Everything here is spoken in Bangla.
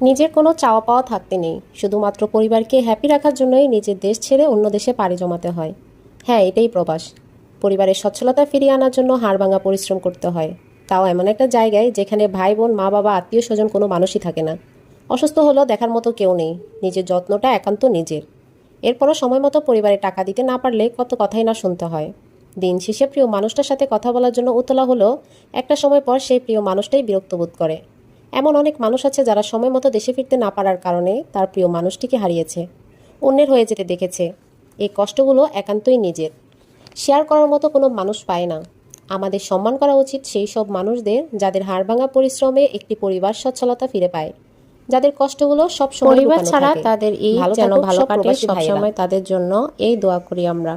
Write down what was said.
নিজের কোনো চাওয়া পাওয়া থাকতে নেই, শুধুমাত্র পরিবারকে হ্যাপি রাখার জন্যই নিজের দেশ ছেড়ে অন্য দেশে পাড়ি জমাতে হয়। হ্যাঁ, এটাই প্রবাস। পরিবারের সচ্ছলতা ফিরিয়ে আনার জন্য হাড়ভাঙা পরিশ্রম করতে হয়, তাও এমন একটা জায়গায় যেখানে ভাই বোন, মা বাবা, আত্মীয় স্বজন কোনো মানুষই থাকে না। অসুস্থ হলেও দেখার মতো কেউ নেই। নিজের যত্নটা একান্ত নিজের। এরপরও সময় মতো পরিবারে টাকা দিতে না পারলে কত কথাই না শুনতে হয়। দিন শেষে প্রিয় মানুষটার সাথে কথা বলার জন্য উতলা হলেও একটা সময় পর সেই প্রিয় মানুষটাই বিরক্ত বোধ করে। এমন অনেক মানুষ আছে যারা সময় মতো দেশে ফিরতে না পারার কারণে তার প্রিয় মানুষটিকে হারিয়েছে, অন্যের হয়ে যেতে দেখেছে। এই কষ্টগুলো একান্তই নিজের, শেয়ার করার মতো কোনো মানুষ পায় না। আমাদের সম্মান করা উচিত সেই সব মানুষদের যাদের হাড়ভাঙা পরিশ্রমে একটি পরিবার সচ্ছলতা ফিরে পায়, যাদের কষ্টগুলো সব সময় পরিবার লুকানো ছাড়া থাকে। তাদের এই ভালো যেন থাকুক ভালো সব কাটে, প্রবাসী ভাইয়েরা। সবসময় তাদের জন্য এই দোয়া করি আমরা।